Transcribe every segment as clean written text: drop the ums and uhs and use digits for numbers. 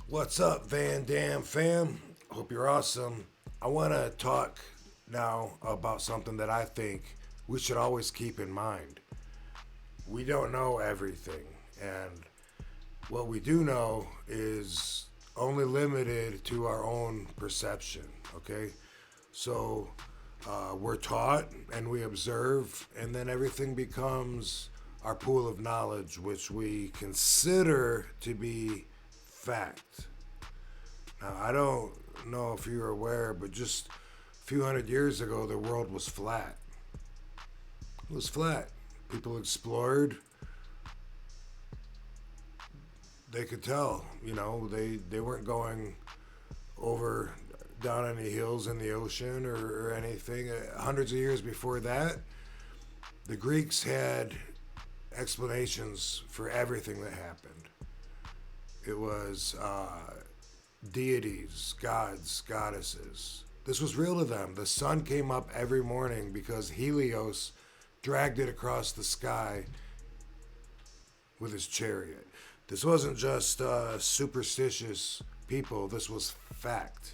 What's up, Van Dam fam? Hope you're awesome. I want to talk now about something that I think we should always keep in mind. We don't know everything, and what we do know is only limited to our own perception, okay? So we're taught and we observe, and then everything becomes our pool of knowledge, which we consider to be fact. Now, I don't know if you're aware, but just a few hundred years ago, the world was flat. It was flat. People explored. They could tell, they weren't going over down any hills in the ocean or anything. Hundreds of years before that, the Greeks had explanations for everything that happened. It was deities, gods, goddesses. This was real to them. The sun came up every morning because Helios dragged it across the sky with his chariot. This wasn't just superstitious people, this was fact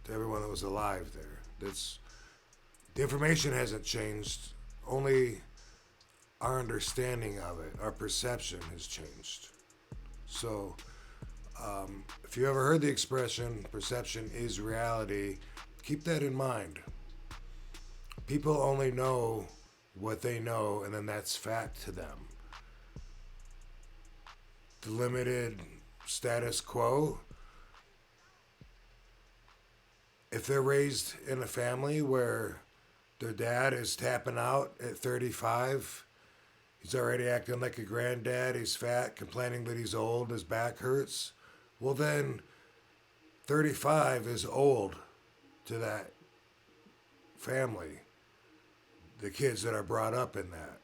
to everyone that was alive there. The information hasn't changed, only our understanding of it, our perception has changed. So, if you ever heard the expression, perception is reality, keep that in mind. People only know what they know, and then that's fact to them. The limited status quo, if they're raised in a family where their dad is tapping out at 35, he's already acting like a granddad, he's fat, complaining that he's old, his back hurts, well then 35 is old to that family. The kids that are brought up in that.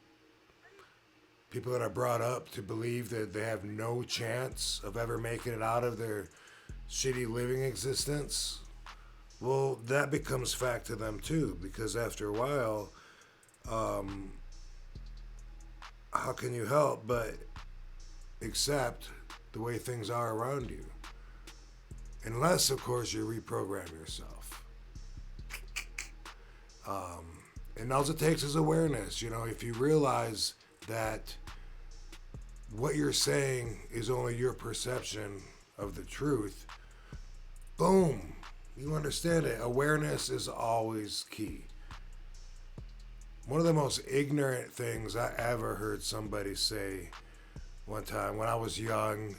People that are brought up to believe that they have no chance of ever making it out of their shitty living existence. Well, that becomes fact to them too, because after a while, how can you help but accept the way things are around you? Unless, of course, you reprogram yourself. And all it takes is awareness. If you realize that what you're saying is only your perception of the truth, boom, you understand it. Awareness is always key. One of the most ignorant things I ever heard somebody say one time when I was young,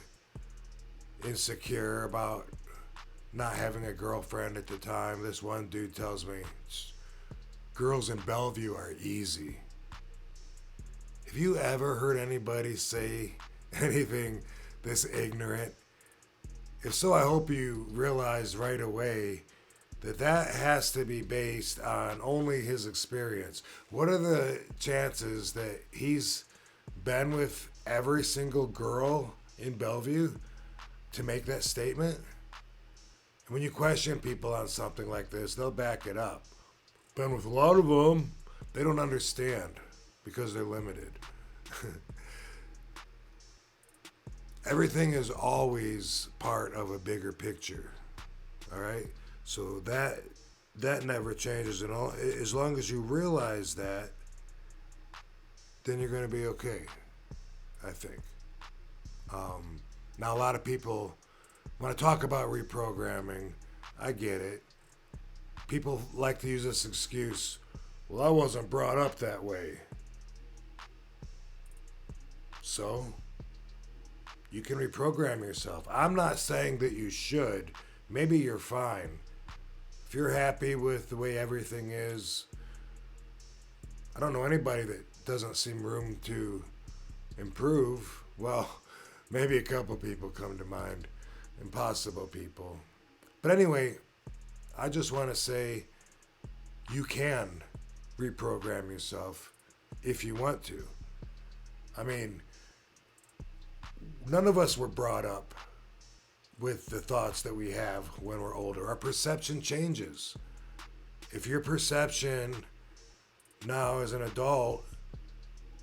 insecure about not having a girlfriend at the time, this one dude tells me, girls in Bellevue are easy. Have you ever heard anybody say anything this ignorant? If so, I hope you realize right away that that has to be based on only his experience. What are the chances that he's been with every single girl in Bellevue to make that statement? And when you question people on something like this, they'll back it up. Been with a lot of them. They don't understand because they're limited. Everything is always part of a bigger picture. All right? So that never changes, and as long as you realize that, then you're going to be okay, I think. Now, a lot of people, when I talk about reprogramming, I get it. People like to use this excuse, well, I wasn't brought up that way. So, you can reprogram yourself. I'm not saying that you should. Maybe you're fine. If you're happy with the way everything is, I don't know anybody that doesn't seem room to improve. Well, maybe a couple people come to mind. Impossible people. But anyway, I just want to say you can reprogram yourself if you want to. I mean, none of us were brought up with the thoughts that we have when we're older. Our perception changes. If your perception now as an adult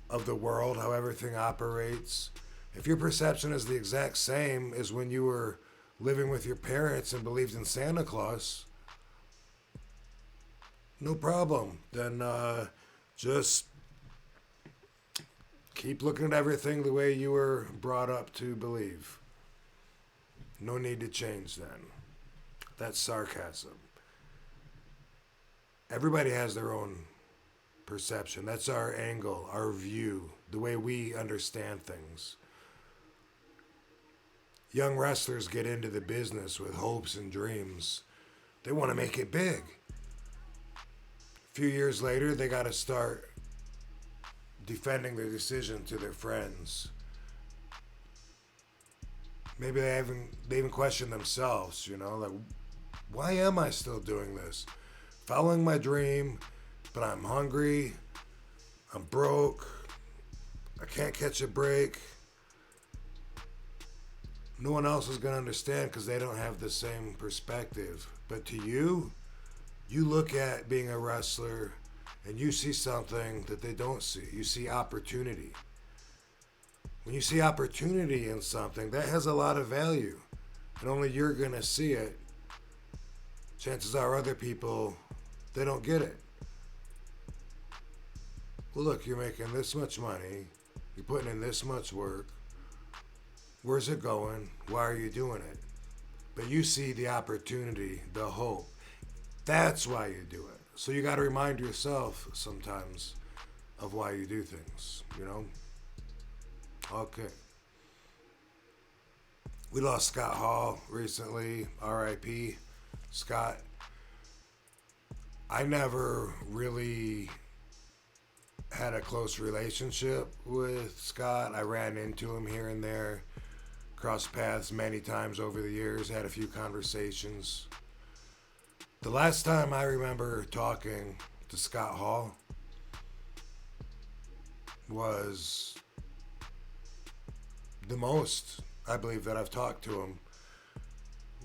of the world, how everything operates, If your perception is the exact same as when you were living with your parents and believed in Santa Claus, no problem. Then just keep looking at everything the way you were brought up to believe. No need to change then. That's sarcasm. Everybody has their own perception. That's our angle, our view, the way we understand things. Young wrestlers get into the business with hopes and dreams. They want to make it big. A few years later, they got to start defending their decision to their friends. Maybe they even question themselves, like, why am I still doing this? Following my dream, but I'm hungry, I'm broke, I can't catch a break. No one else is going to understand because they don't have the same perspective. But to you, you look at being a wrestler and you see something that they don't see. You see opportunity. When you see opportunity in something, that has a lot of value. And only you're going to see it. Chances are other people, they don't get it. Well, look, you're making this much money. You're putting in this much work. Where's it going? Why are you doing it? But you see the opportunity, the hope. That's why you do it. So you got to remind yourself sometimes of why you do things, Okay. We lost Scott Hall recently, R.I.P. Scott. I never really had a close relationship with Scott. I ran into him here and there, crossed paths many times over the years, had a few conversations. The last time I remember talking to Scott Hall was the most, I believe, that I've talked to him.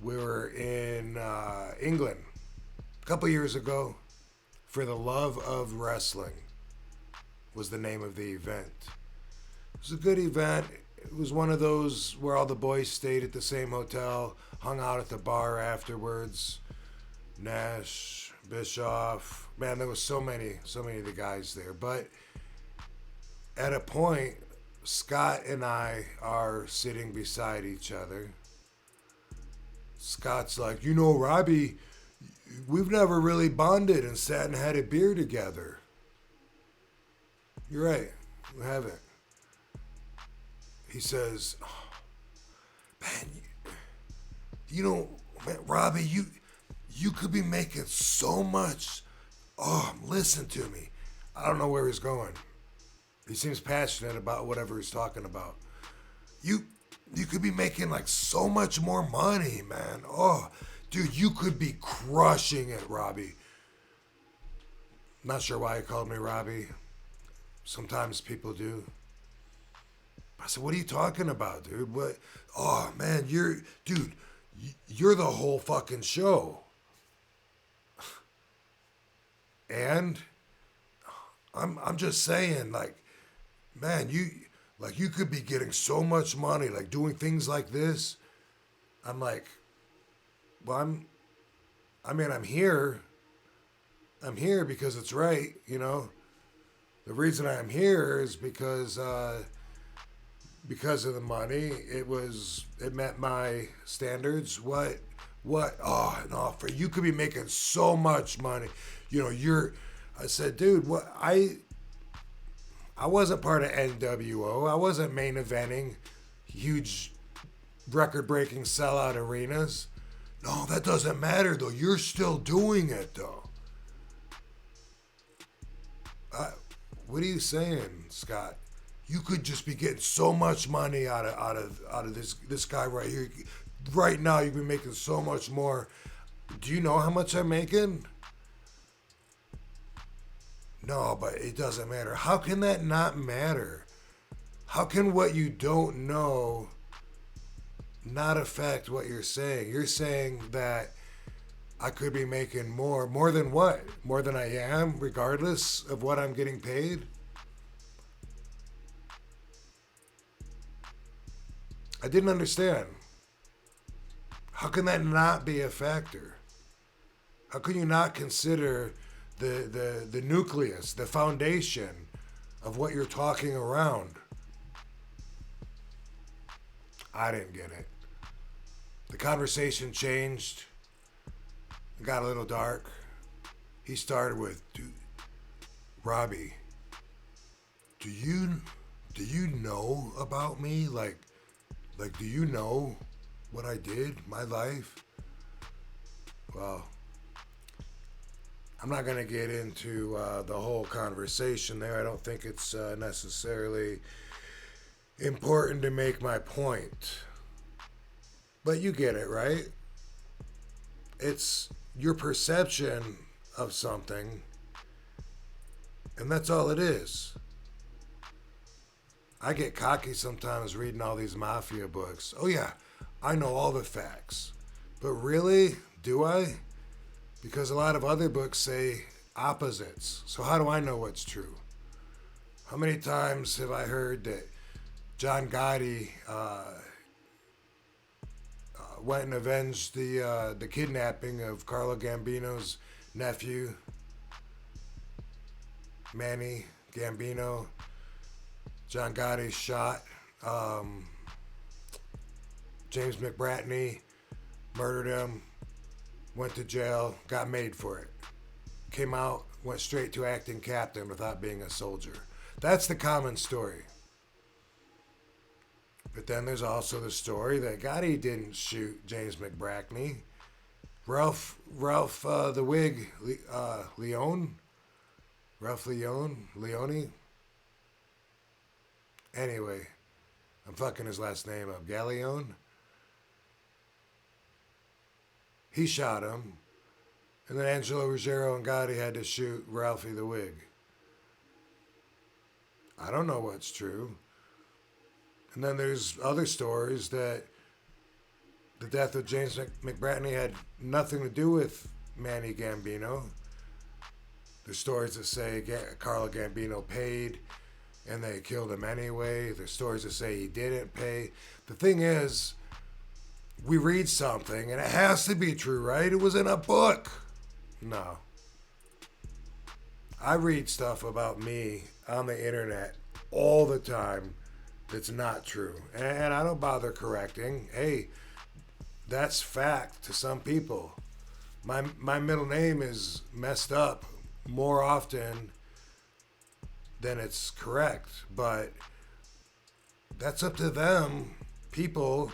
We were in England a couple years ago. For the Love of Wrestling was the name of the event. It was a good event. It was one of those where all the boys stayed at the same hotel, hung out at the bar afterwards. Nash, Bischoff, man, there was so many of the guys there. But at a point, Scott and I are sitting beside each other. Scott's like, Robbie, we've never really bonded and sat and had a beer together. You're right, we haven't. He says, man, Robbie, you could be making so much. Oh, listen to me. I don't know where he's going. He seems passionate about whatever he's talking about. You could be making like so much more money, man. Oh, dude, you could be crushing it, Robbie. Not sure why he called me Robbie. Sometimes people do. I said, what are you talking about, dude? What? Oh, man, you're the whole fucking show. And I'm just saying, like, man, you could be getting so much money, like doing things like this. I'm like, well, I'm here. I'm here because it's right, The reason I'm here is because of the money. It met my standards. What? Oh, no, you could be making so much money. I said, dude, what? I wasn't part of NWO. I wasn't main eventing huge record-breaking sellout arenas. No, that doesn't matter, though. You're still doing it, though. What are you saying, Scott? You could just be getting so much money out of this guy right here. Right now, you've been making so much more. Do you know how much I'm making? No, but it doesn't matter. How can that not matter? How can what you don't know not affect what you're saying? You're saying that I could be making more. More than what? More than I am, regardless of what I'm getting paid? I didn't understand. How can that not be a factor? How can you not consider the nucleus, the foundation of what you're talking around? I didn't get it. The conversation changed. It got a little dark. He started with, "Dude, Robbie, do you know about me? Like, do you know what I did, my life?" Well, I'm not going to get into the whole conversation there. I don't think it's necessarily important to make my point. But you get it, right? It's your perception of something, and that's all it is. I get cocky sometimes reading all these mafia books. Oh yeah, I know all the facts. But really, do I? Because a lot of other books say opposites. So how do I know what's true? How many times have I heard that John Gotti went and avenged the kidnapping of Carlo Gambino's nephew, Manny Gambino? John Gotti shot James McBratney, murdered him, went to jail, got made for it. Came out, went straight to acting captain without being a soldier. That's the common story. But then there's also the story that Gotti didn't shoot James McBratney. Ralph the Wig Leone? Ralph Leone? Anyway, I'm fucking his last name up. Galleone? He shot him. And then Angelo Ruggiero and Gotti had to shoot Ralphie the Wig. I don't know what's true. And then there's other stories that the death of James McBratney had nothing to do with Manny Gambino. There's stories that say Carlo Gambino paid and they killed him anyway. There's stories that say he didn't pay. The thing is, we read something and it has to be true, right? It was in a book. No. I read stuff about me on the internet all the time that's not true. And I don't bother correcting. Hey, that's fact to some people. My middle name is messed up more often than it's correct. But that's up to them, people,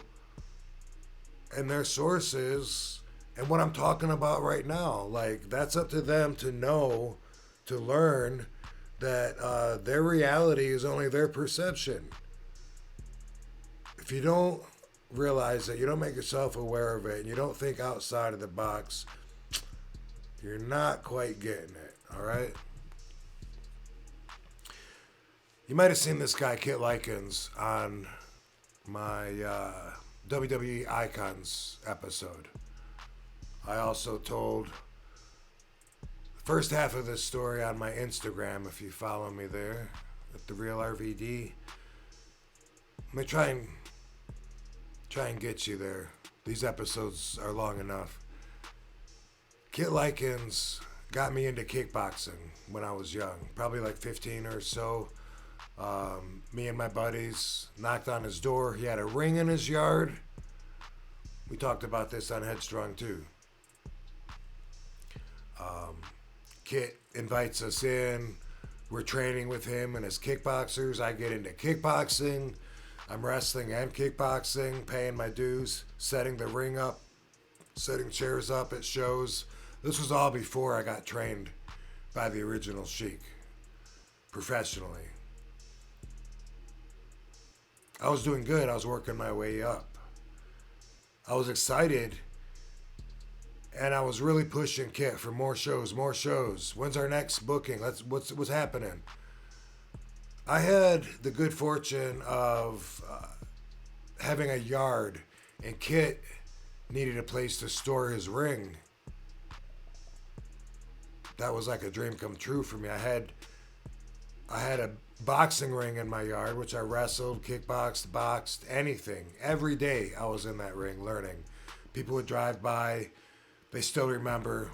and their sources, and what I'm talking about right now. Like, that's up to them to know, to learn that their reality is only their perception. If you don't realize that, you don't make yourself aware of it, and you don't think outside of the box, you're not quite getting it, all right? You might have seen this guy, Kit Lykens, on my WWE Icons episode. I also told the first half of this story on my Instagram, if you follow me there, at The Real RVD. Let me try and get you there. These episodes are long enough. Kit Lykens got me into kickboxing when I was young, probably like 15 or so. Me and my buddies knocked on his door. He had a ring in his yard. We talked about this on Headstrong too. Kit invites us in. We're training with him and his kickboxers. I get into kickboxing. I'm wrestling and kickboxing, paying my dues, setting the ring up, setting chairs up at shows. This was all before I got trained by the original Sheik professionally. I was doing good. I was working my way up. I was excited, and I was really pushing Kit for more shows, more shows. When's our next booking? What's happening? I had the good fortune of having a yard, and Kit needed a place to store his ring. That was like a dream come true for me. I had a boxing ring in my yard, which I wrestled, kickboxed, boxed, anything. Every day I was in that ring learning. People would drive by, they still remember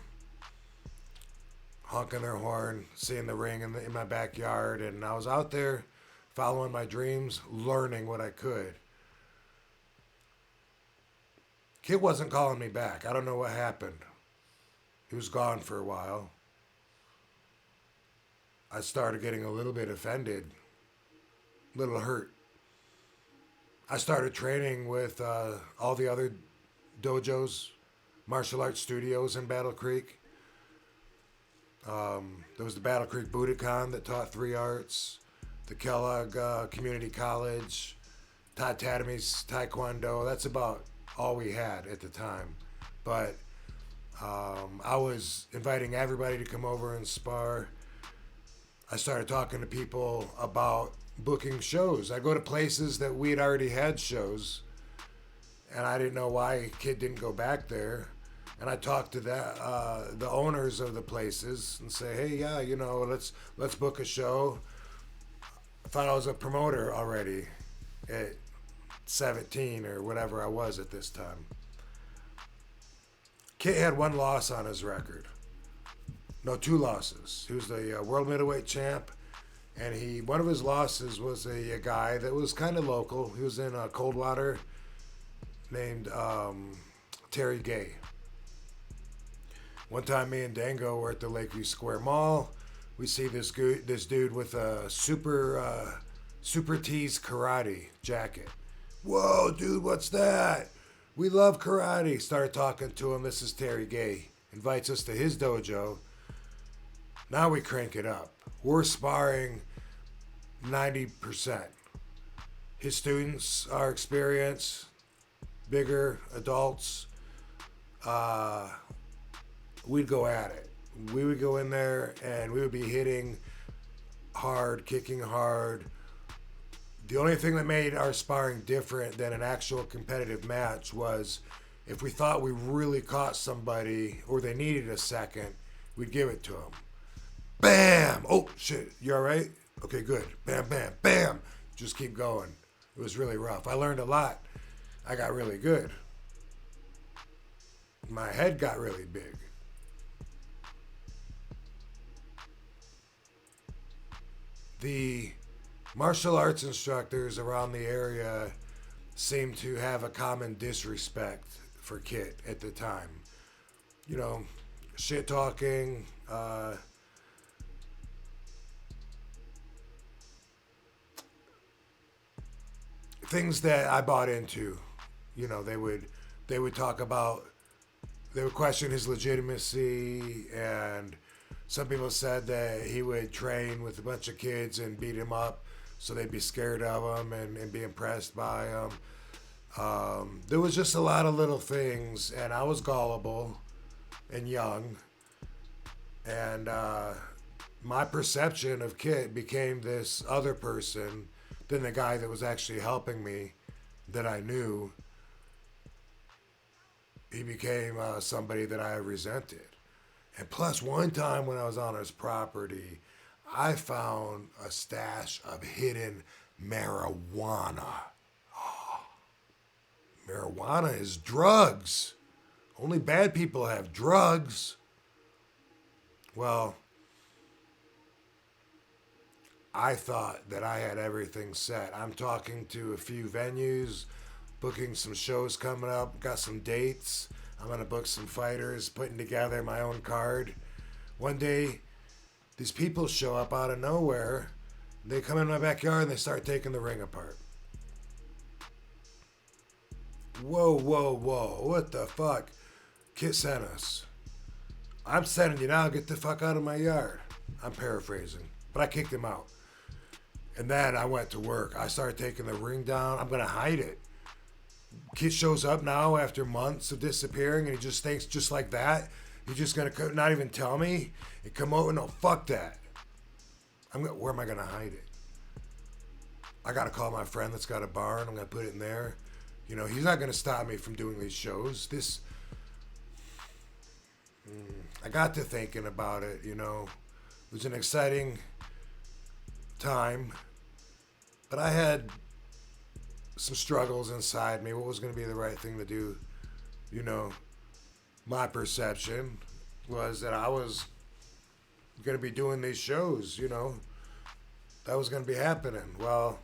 honking their horn, seeing the ring in my backyard, and I was out there following my dreams, learning what I could. Kid wasn't calling me back. I don't know what happened. He was gone for a while. I started getting a little bit offended, a little hurt. I started training with all the other dojos, martial arts studios in Battle Creek. There was the Battle Creek Budokan that taught 3 arts, the Kellogg Community College, Todd Tatami's Taekwondo. That's about all we had at the time. But I was inviting everybody to come over and spar. I started talking to people about booking shows. I go to places that we had already had shows, and I didn't know why Kid didn't go back there. And I talked to the owners of the places and say, hey, yeah, you know, let's book a show. I thought I was a promoter already at 17 or whatever I was at this time. Kit had 1 loss on his record. No, 2 losses. He was the world middleweight champ, and one of his losses was a guy that was kind of local. He was in Coldwater, named Terry Gay. One time, me and Dango were at the Lakeview Square Mall. We see this dude with a super tease karate jacket. Whoa, dude, what's that? We love karate. Started talking to him. This is Terry Gay. Invites us to his dojo. Now we crank it up. We're sparring 90%. His students are experienced, bigger adults. We'd go at it. We would go in there and we would be hitting hard, kicking hard. The only thing that made our sparring different than an actual competitive match was if we thought we really caught somebody or they needed a second, we'd give it to them. Bam! Oh, shit. You all right? Okay, good. Bam, bam, bam. Just keep going. It was really rough. I learned a lot. I got really good. My head got really big. The martial arts instructors around the area seemed to have a common disrespect for Kit at the time. You know, shit talking, things that I bought into. You know, they would talk about, they would question his legitimacy, and some people said that he would train with a bunch of kids and beat him up so they'd be scared of him and be impressed by him. There was just a lot of little things, and I was gullible and young, and my perception of Kit became this other person than the guy that was actually helping me that I knew. He became somebody that I resented. And plus, one time when I was on his property, I found a stash of hidden marijuana. Oh, marijuana is drugs. Only bad people have drugs. Well, I thought that I had everything set. I'm talking to a few venues, booking some shows coming up, got some dates. I'm going to book some fighters, putting together my own card. One day, these people show up out of nowhere. They come in my backyard and they start taking the ring apart. Whoa, whoa, whoa. What the fuck? Kit sent us. I'm sending you now. Get the fuck out of my yard. I'm paraphrasing. But I kicked him out. And then I went to work. I started taking the ring down. I'm going to hide it. Kid shows up now after months of disappearing, and he just thinks just like that. He's just going to not even tell me and come over. No, fuck that. Where am I going to hide it? I got to call my friend that's got a barn. I'm going to put it in there. You know, he's not going to stop me from doing these shows. I got to thinking about it, you know. It was an exciting time, but I had some struggles inside me. What was going to be the right thing to do? You know, my perception was that I was going to be doing these shows, that was going to be happening. Well,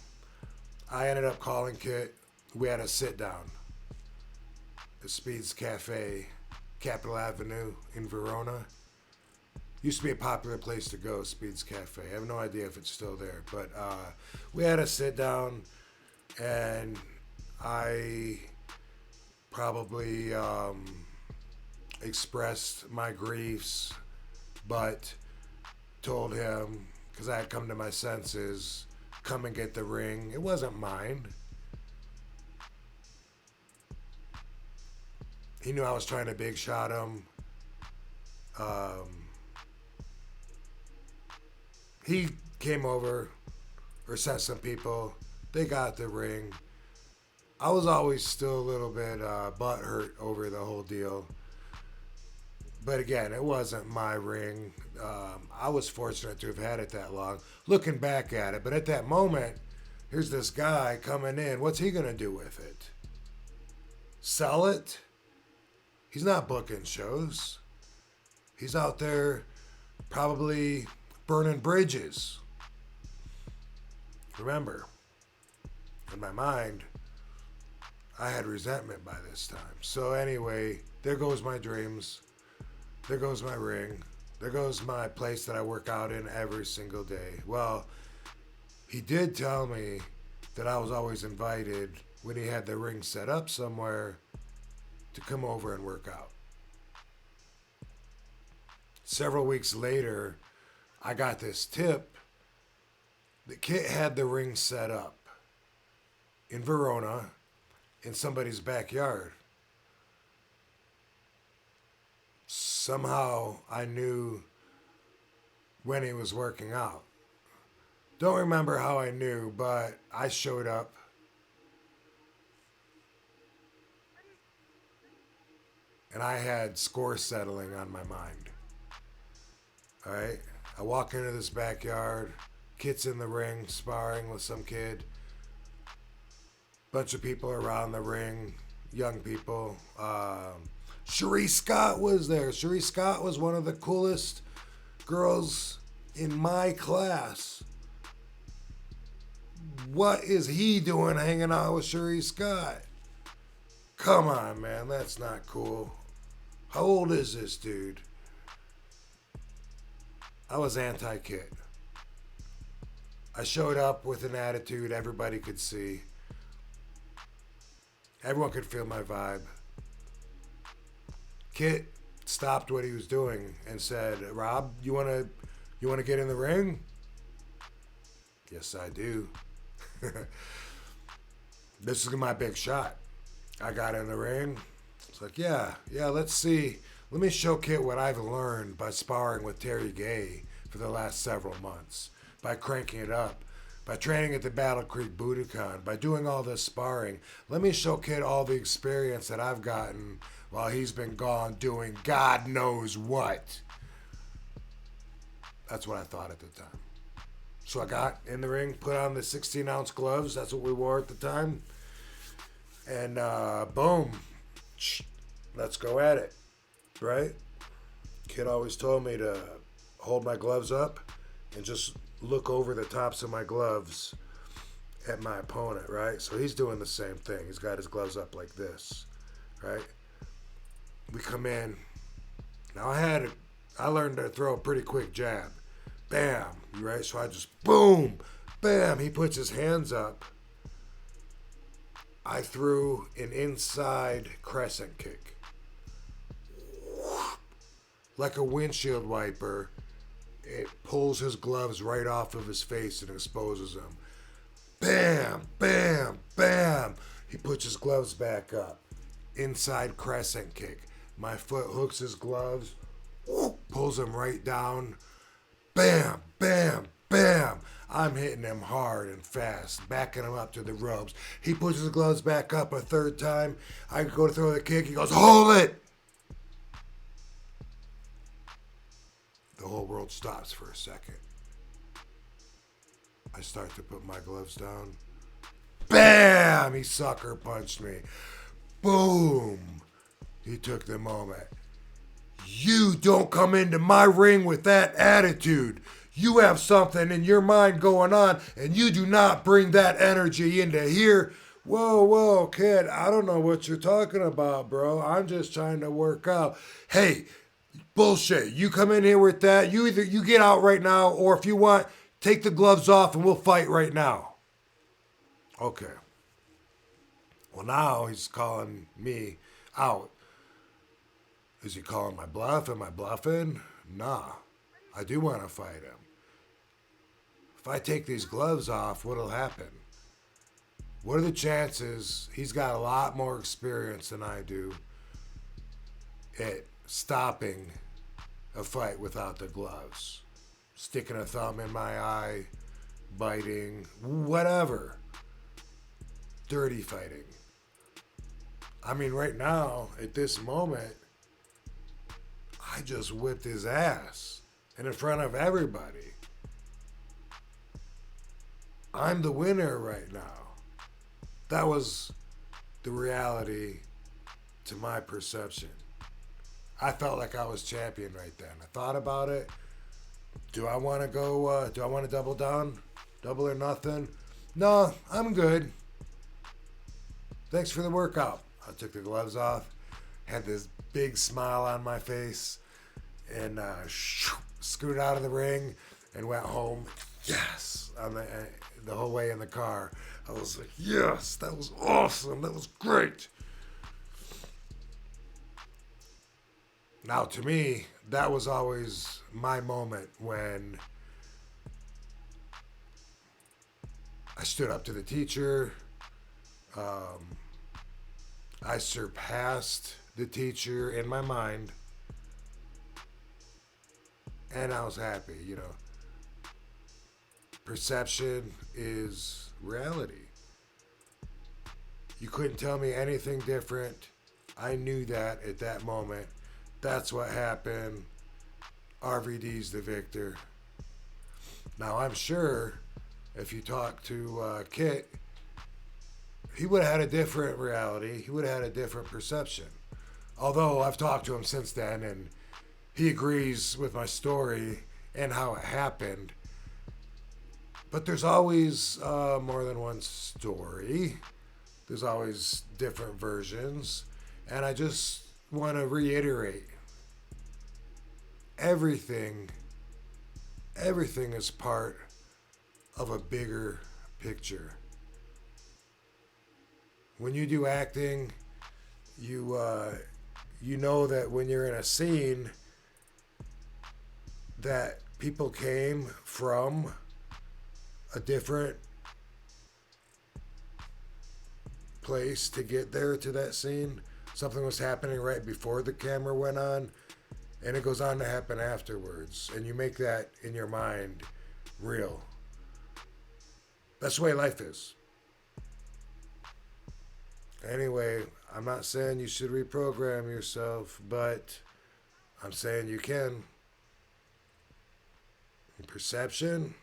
I ended up calling Kit. We had a sit down at Speed's Cafe, Capitol Avenue in Verona. Used to be a popular place to go, Speed's Cafe. I have no idea if it's still there, but we had a sit down, and I probably expressed my griefs, but told him, because I had come to my senses, come and get the ring. It wasn't mine. He knew I was trying to big shot him. He came over, or sent some people. They got the ring. I was always still a little bit butthurt over the whole deal. But again, it wasn't my ring. I was fortunate to have had it that long. Looking back at it, but at that moment, here's this guy coming in. What's he going to do with it? Sell it? He's not booking shows. He's out there probably burning bridges. Remember, in my mind, I had resentment by this time. So anyway, there goes my dreams. There goes my ring. There goes my place that I work out in every single day. Well, he did tell me that I was always invited when he had the ring set up somewhere to come over and work out. Several weeks later, I got this tip that Kit had the ring set up in Verona in somebody's backyard. Somehow I knew when he was working out. Don't remember how I knew, but I showed up. And I had score settling on my mind. All right? I walk into this backyard. Kit's in the ring, sparring with some kid. Bunch of people around the ring, young people. Cherie Scott was there. Cherie Scott was one of the coolest girls in my class. What is he doing hanging out with Cherie Scott? Come on, man. That's not cool. How old is this dude? I was anti-Kit. I showed up with an attitude everybody could see. Everyone could feel my vibe. Kit stopped what he was doing and said, "Rob, you wanna get in the ring?" Yes, I do. This is my big shot. I got in the ring. It's like, yeah, let's see. Let me show Kit what I've learned by sparring with Terry Gay for the last several months, by cranking it up, by training at the Battle Creek Budokan, by doing all this sparring. Let me show Kit all the experience that I've gotten while he's been gone doing God knows what. That's what I thought at the time. So I got in the ring, put on the 16-ounce gloves. That's what we wore at the time. And boom, let's go at it, right? Kid always told me to hold my gloves up and just look over the tops of my gloves at my opponent, right? So he's doing the same thing. He's got his gloves up like this, right? We come in. Now I learned to throw a pretty quick jab. Bam, right? So I just boom, bam. He puts his hands up. I threw an inside crescent kick. Like a windshield wiper, it pulls his gloves right off of his face and exposes him. Bam, bam, bam. He puts his gloves back up. Inside crescent kick. My foot hooks his gloves, pulls him right down. Bam, bam, bam. I'm hitting him hard and fast, backing him up to the ropes. He puts his gloves back up a third time. I go to throw the kick. He goes, "Hold it!" The whole world stops for a second. I start to put my gloves down. Bam! He sucker punched me. Boom! He took the moment. You don't come into my ring with that attitude. You have something in your mind going on, and you do not bring that energy into here. Whoa, kid, I don't know what you're talking about, bro. I'm just trying to work out. Hey, bullshit. You come in here with that. You get out right now, or if you want, take the gloves off and we'll fight right now. Okay. Well, now he's calling me out. Is he calling my bluff? Am I bluffing? Nah. I do want to fight him. If I take these gloves off, what'll happen? What are the chances? He's got a lot more experience than I do at stopping a fight without the gloves. Sticking a thumb in my eye, biting, whatever. Dirty fighting. I mean, right now, at this moment, I just whipped his ass. And in front of everybody. I'm the winner right now. That was the reality to my perception. I felt like I was champion right then. I thought about it. Do I want to go, do I want to double down? Double or nothing? No, I'm good. Thanks for the workout. I took the gloves off, had this big smile on my face, and scooted out of the ring and went home. Yes! On the whole way in the car. I was like, yes, that was awesome. That was great. Now, to me, that was always my moment when I stood up to the teacher. I surpassed the teacher in my mind. And I was happy, you know. Perception is reality. You couldn't tell me anything different. I knew that at that moment. That's what happened. RVD's the victor. Now, I'm sure if you talk to Kit, he would have had a different reality. He would have had a different perception. Although I've talked to him since then, and he agrees with my story and how it happened. But there's always more than one story. There's always different versions. And I just want to reiterate, everything is part of a bigger picture. When you do acting, you know that when you're in a scene, that people came from a different place to get there to that scene. Something was happening right before the camera went on, and it goes on to happen afterwards. And you make that in your mind real. That's the way life is. Anyway, I'm not saying you should reprogram yourself, but I'm saying you can. Perception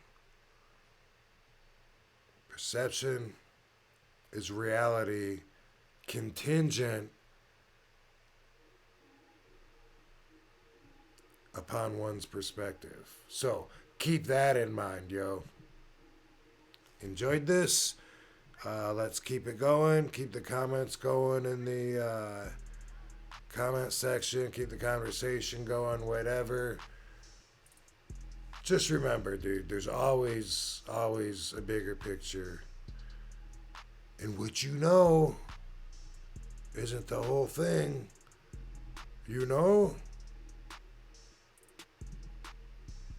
is reality contingent upon one's perspective. So keep that in mind, yo. Enjoyed this? Let's keep it going. Keep the comments going in the comment section. Keep the conversation going, whatever. Just remember, dude, there's always a bigger picture. And what you know isn't the whole thing. You know?